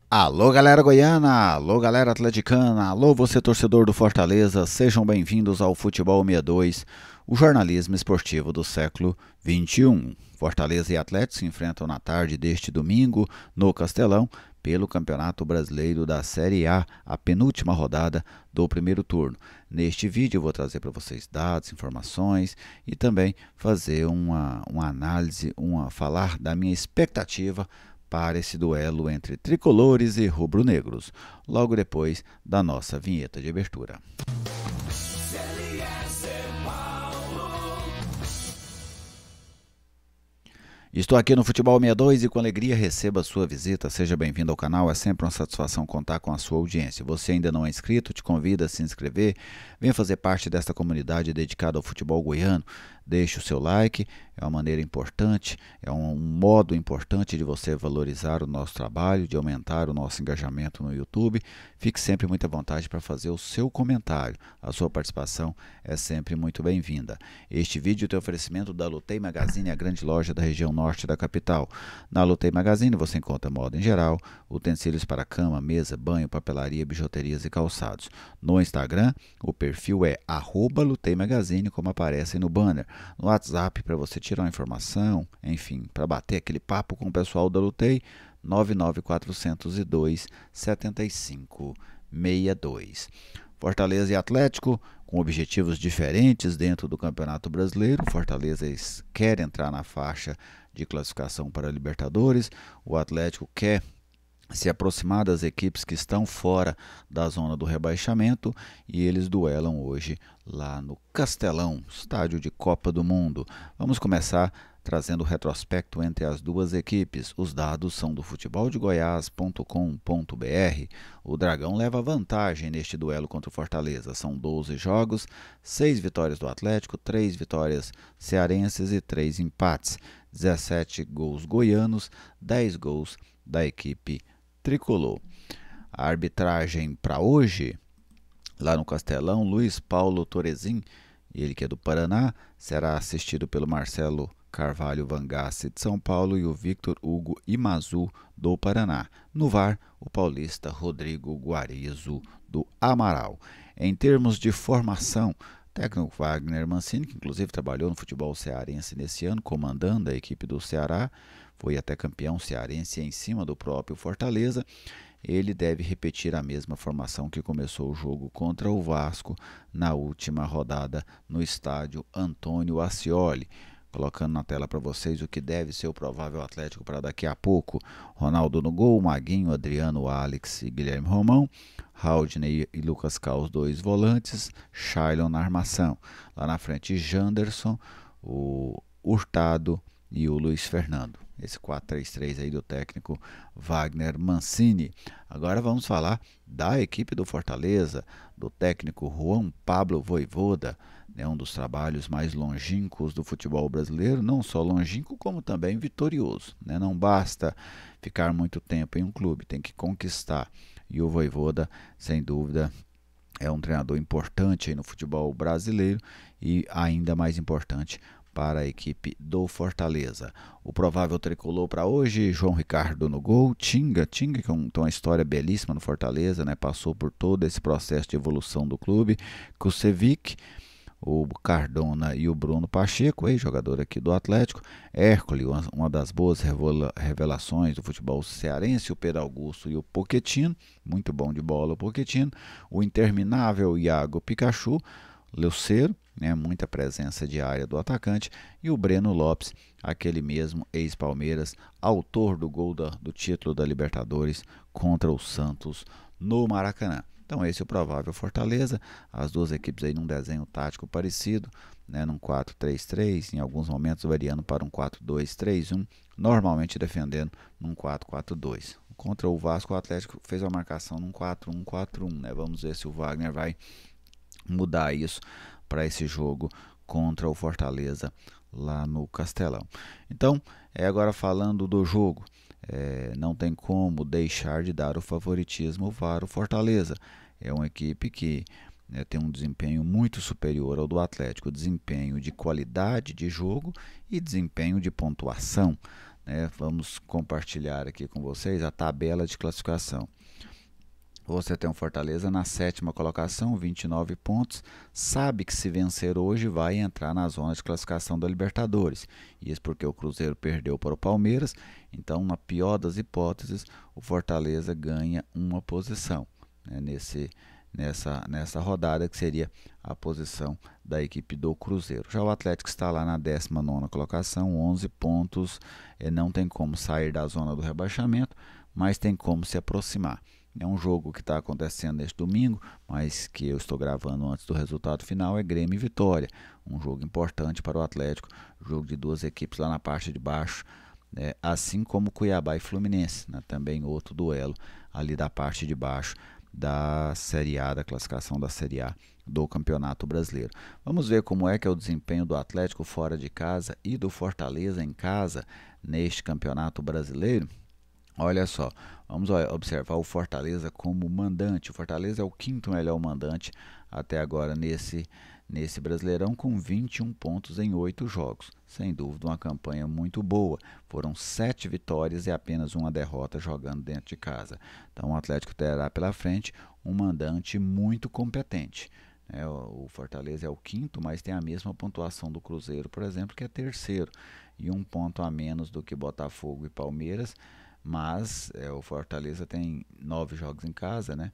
Alô, galera goiana, alô, galera atleticana, alô, você torcedor do Fortaleza, sejam bem-vindos ao Futebol 62, o jornalismo esportivo do século XXI. Fortaleza e Atlético se enfrentam na tarde deste domingo no Castelão pelo Campeonato Brasileiro da Série A penúltima rodada do primeiro turno. Neste vídeo eu vou trazer para vocês dados, informações e também fazer uma análise, falar da minha expectativa para esse duelo entre tricolores e rubro-negros, logo depois da nossa vinheta de abertura. Estou aqui no Futebol 62 e com alegria recebo a sua visita. Seja bem-vindo ao canal, é sempre uma satisfação contar com a sua audiência. Você ainda não é inscrito, te convido a se inscrever, venha fazer parte desta comunidade dedicada ao futebol goiano. Deixe o seu like, é uma maneira importante, é um modo importante de você valorizar o nosso trabalho, de aumentar o nosso engajamento no YouTube. Fique sempre muito à vontade para fazer o seu comentário. A sua participação é sempre muito bem-vinda. Este vídeo tem oferecimento da Lutei Magazine, a grande loja da região norte da capital. Na Lutei Magazine você encontra moda em geral, utensílios para cama, mesa, banho, papelaria, bijuterias e calçados. No Instagram, o perfil é @LuteiMagazine, como aparece no banner. No WhatsApp, para você tirar uma informação, enfim, para bater aquele papo com o pessoal da Lutei, 99402 7562. Fortaleza e Atlético, com objetivos diferentes dentro do Campeonato Brasileiro. Fortaleza quer entrar na faixa de classificação para a Libertadores, o Atlético quer se aproximar das equipes que estão fora da zona do rebaixamento e eles duelam hoje lá no Castelão, estádio de Copa do Mundo. Vamos começar trazendo o retrospecto entre as duas equipes. Os dados são do futeboldegoias.com.br. O Dragão leva vantagem neste duelo contra o Fortaleza. São 12 jogos, 6 vitórias do Atlético, 3 vitórias cearenses e 3 empates. 17 gols goianos, 10 gols da equipe tricolor. A arbitragem para hoje, lá no Castelão, Luiz Paulo Torezin, ele que é do Paraná, será assistido pelo Marcelo Carvalho Vangassi de São Paulo e o Victor Hugo Imazu do Paraná. No VAR, o paulista Rodrigo Guarizo do Amaral. Em termos de formação, técnico Wagner Mancini, que inclusive trabalhou no futebol cearense nesse ano, comandando a equipe do Ceará, foi até campeão cearense em cima do próprio Fortaleza. Ele deve repetir a mesma formação que começou o jogo contra o Vasco na última rodada no estádio Antônio Ascioli. Colocando na tela para vocês o que deve ser o provável Atlético para daqui a pouco. Ronaldo no gol, Maguinho, Adriano, Alex e Guilherme Romão. Haldney e Lucas Caos, dois volantes. Shailon na armação. Lá na frente, Janderson, o Hurtado e o Luiz Fernando. Esse 4-3-3 aí do técnico Wagner Mancini. Agora vamos falar da equipe do Fortaleza, do técnico Juan Pablo Vojvoda, né, um dos trabalhos mais longínquos do futebol brasileiro, não só longínquo como também vitorioso, né? Não basta ficar muito tempo em um clube, tem que conquistar. E o Vojvoda, sem dúvida, é um treinador importante aí no futebol brasileiro e ainda mais importante para a equipe do Fortaleza. O provável tricolor para hoje, João Ricardo no gol, Tinga que tem uma história belíssima no Fortaleza, né? Passou por todo esse processo de evolução do clube. Kusevic, o Cardona e o Bruno Pacheco, ex-jogador aqui do Atlético. Hércules, uma das boas revelações do futebol cearense, o Pedro Augusto e o Pochettino, muito bom de bola o Pochettino. O interminável Iago Pikachu, Lucero, né, muita presença diária do atacante, e o Breno Lopes, aquele mesmo ex-Palmeiras, autor do gol do título da Libertadores contra o Santos no Maracanã. Então esse é o provável Fortaleza, as duas equipes aí num desenho tático parecido, né, num 4-3-3, em alguns momentos variando para um 4-2-3-1, normalmente defendendo num 4-4-2. Contra o Vasco, o Atlético fez uma marcação num 4-1-4-1, né? Vamos ver se o Wagner vai mudar isso para esse jogo contra o Fortaleza lá no Castelão. Então, agora falando do jogo, não tem como deixar de dar o favoritismo para o Fortaleza. É uma equipe que tem um desempenho muito superior ao do Atlético, desempenho de qualidade de jogo e desempenho de pontuação. né? Vamos compartilhar aqui com vocês a tabela de classificação. Você tem o Fortaleza na 7ª colocação, 29 pontos. Sabe que se vencer hoje vai entrar na zona de classificação da Libertadores. Isso porque o Cruzeiro perdeu para o Palmeiras. Então, na pior das hipóteses, o Fortaleza ganha uma posição, né, nessa rodada, que seria a posição da equipe do Cruzeiro. Já o Atlético está lá na 19ª colocação, 11 pontos. Não tem como sair da zona do rebaixamento, mas tem como se aproximar. É um jogo que está acontecendo neste domingo, mas que eu estou gravando antes do resultado final, é Grêmio e Vitória. Um jogo importante para o Atlético, jogo de duas equipes lá na parte de baixo, né? Assim como Cuiabá e Fluminense, né? Também outro duelo ali da parte de baixo da Série A, da classificação da Série A do Campeonato Brasileiro. Vamos ver como é que é o desempenho do Atlético fora de casa e do Fortaleza em casa neste Campeonato Brasileiro. Olha só, vamos observar o Fortaleza como mandante. O Fortaleza é o 5º melhor mandante até agora nesse Brasileirão, com 21 pontos em 8 jogos. Sem dúvida, uma campanha muito boa. Foram 7 vitórias e apenas uma derrota jogando dentro de casa. Então, o Atlético terá pela frente um mandante muito competente. O Fortaleza é o 5º, mas tem a mesma pontuação do Cruzeiro, por exemplo, que é 3º, e um ponto a menos do que Botafogo e Palmeiras. Mas o Fortaleza tem 9 jogos em casa, né?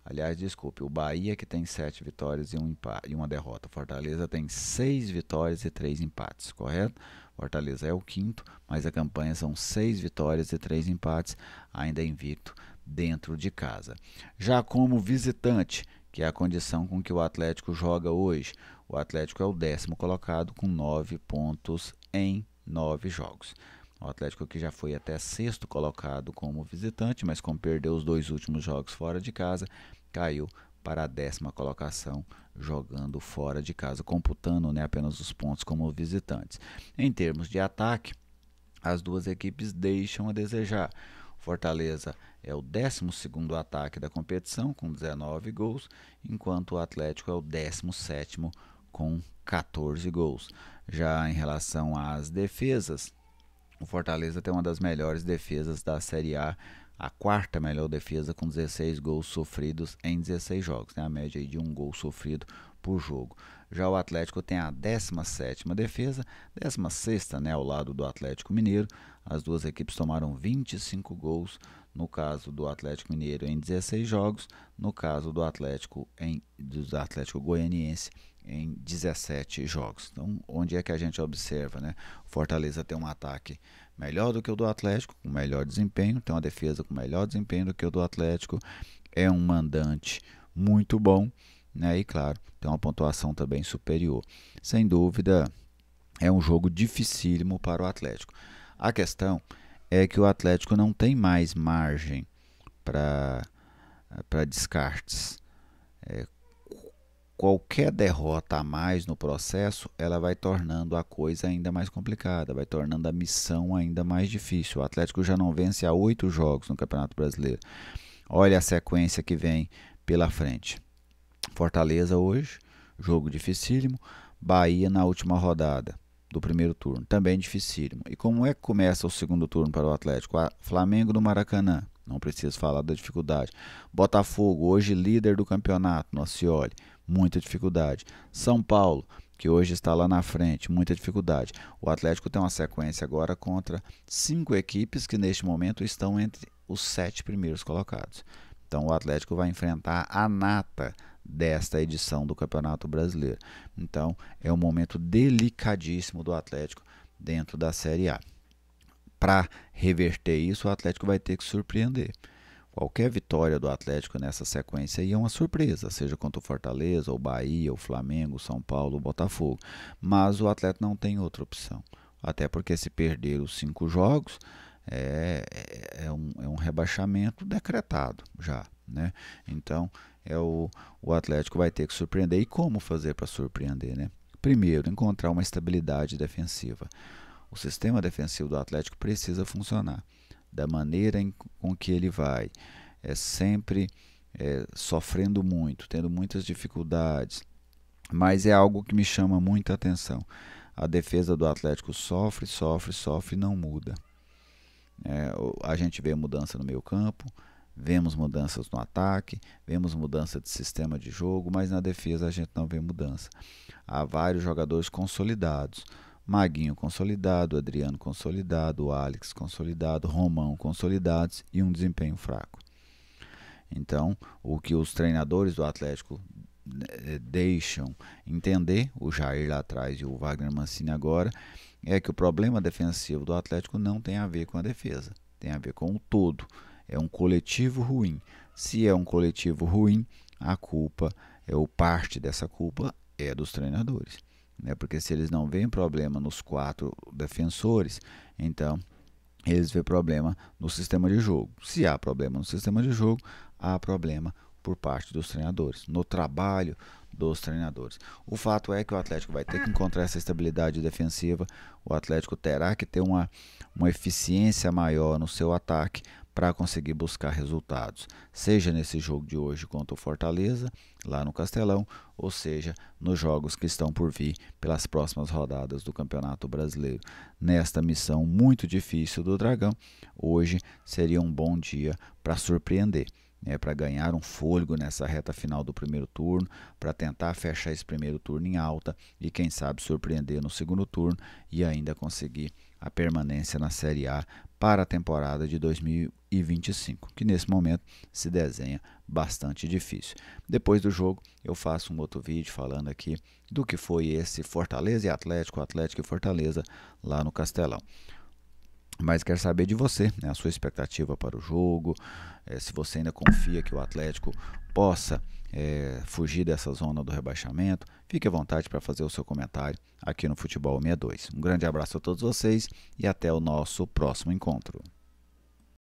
Aliás, desculpe, o Bahia que tem 7 vitórias e uma derrota. O Fortaleza tem 6 vitórias e 3 empates, correto? Fortaleza é o 5º, mas a campanha são 6 vitórias e 3 empates, ainda invicto dentro de casa. Já como visitante, que é a condição com que o Atlético joga hoje, o Atlético é o 10º colocado com 9 pontos em 9 jogos. O Atlético que já foi até 6º colocado como visitante, mas como perdeu os 2 últimos jogos fora de casa, caiu para a 10ª colocação jogando fora de casa, computando, né, apenas os pontos como visitantes. Em termos de ataque, as duas equipes deixam a desejar. O Fortaleza é o 12º ataque da competição com 19 gols, enquanto o Atlético é o 17º com 14 gols. Já em relação às defesas, o Fortaleza tem uma das melhores defesas da Série A, a 4ª melhor defesa, com 16 gols sofridos em 16 jogos, né? A média de 1 gol sofrido por jogo. Já o Atlético tem a 17ª defesa, 16ª, né, ao lado do Atlético Mineiro. As duas equipes tomaram 25 gols, no caso do Atlético Mineiro em 16 jogos, no caso do Atlético Goianiense em 17 jogos. Então, onde é que a gente observa, né? O Fortaleza tem um ataque melhor do que o do Atlético, com melhor desempenho, tem uma defesa com melhor desempenho do que o do Atlético, é um mandante muito bom, né? E claro, tem uma pontuação também superior. Sem dúvida, é um jogo dificílimo para o Atlético. A questão é que o Atlético não tem mais margem para descartes. Qualquer derrota a mais no processo, ela vai tornando a coisa ainda mais complicada, vai tornando a missão ainda mais difícil. O Atlético já não vence há 8 jogos no Campeonato Brasileiro. Olha a sequência que vem pela frente. Fortaleza hoje, jogo dificílimo. Bahia na última rodada do primeiro turno, também dificílimo. E como é que começa o segundo turno para o Atlético? Flamengo no Maracanã, não preciso falar da dificuldade. Botafogo, hoje líder do campeonato, no Scioli, muita dificuldade. São Paulo, que hoje está lá na frente, muita dificuldade. O Atlético tem uma sequência agora contra 5 equipes que neste momento estão entre os 7 primeiros colocados. Então o Atlético vai enfrentar a nata desta edição do Campeonato Brasileiro. Então é um momento delicadíssimo do Atlético dentro da Série A. Para reverter isso, o Atlético vai ter que surpreender. Qualquer vitória do Atlético nessa sequência aí é uma surpresa, seja contra o Fortaleza, o Bahia, o Flamengo, o São Paulo, o Botafogo. Mas o Atlético não tem outra opção. Até porque se perder os 5 jogos, é um rebaixamento decretado já, né? Então o Atlético vai ter que surpreender. E como fazer para surpreender, né? Primeiro, encontrar uma estabilidade defensiva. O sistema defensivo do Atlético precisa funcionar da maneira com que ele vai, sempre sofrendo muito, tendo muitas dificuldades, mas é algo que me chama muita atenção. A defesa do Atlético sofre e não muda. A gente vê mudança no meio campo, vemos mudanças no ataque, vemos mudança de sistema de jogo, mas na defesa a gente não vê mudança. Há vários jogadores consolidados. Maguinho consolidado, Adriano consolidado, Alex consolidado, Romão consolidados e um desempenho fraco. Então, o que os treinadores do Atlético deixam entender, o Jair lá atrás e o Wagner Mancini agora, é que o problema defensivo do Atlético não tem a ver com a defesa, tem a ver com o todo. É um coletivo ruim. Se é um coletivo ruim, a culpa, ou parte dessa culpa, é dos treinadores. Porque se eles não veem problema nos 4 defensores, então eles veem problema no sistema de jogo. Se há problema no sistema de jogo, há problema por parte dos treinadores, no trabalho dos treinadores. O fato é que o Atlético vai ter que encontrar essa estabilidade defensiva, o Atlético terá que ter uma eficiência maior no seu ataque para conseguir buscar resultados, seja nesse jogo de hoje contra o Fortaleza, lá no Castelão, ou seja, nos jogos que estão por vir pelas próximas rodadas do Campeonato Brasileiro. Nesta missão muito difícil do Dragão, hoje seria um bom dia para surpreender. Para ganhar um fôlego nessa reta final do primeiro turno, para tentar fechar esse primeiro turno em alta e quem sabe surpreender no segundo turno e ainda conseguir a permanência na Série A para a temporada de 2025, que nesse momento se desenha bastante difícil. Depois do jogo eu faço um outro vídeo falando aqui do que foi esse Fortaleza e Atlético, Atlético e Fortaleza lá no Castelão. Mas quero saber de você, a sua expectativa para o jogo, se você ainda confia que o Atlético possa fugir dessa zona do rebaixamento. Fique à vontade para fazer o seu comentário aqui no Futebol 62. Um grande abraço a todos vocês e até o nosso próximo encontro.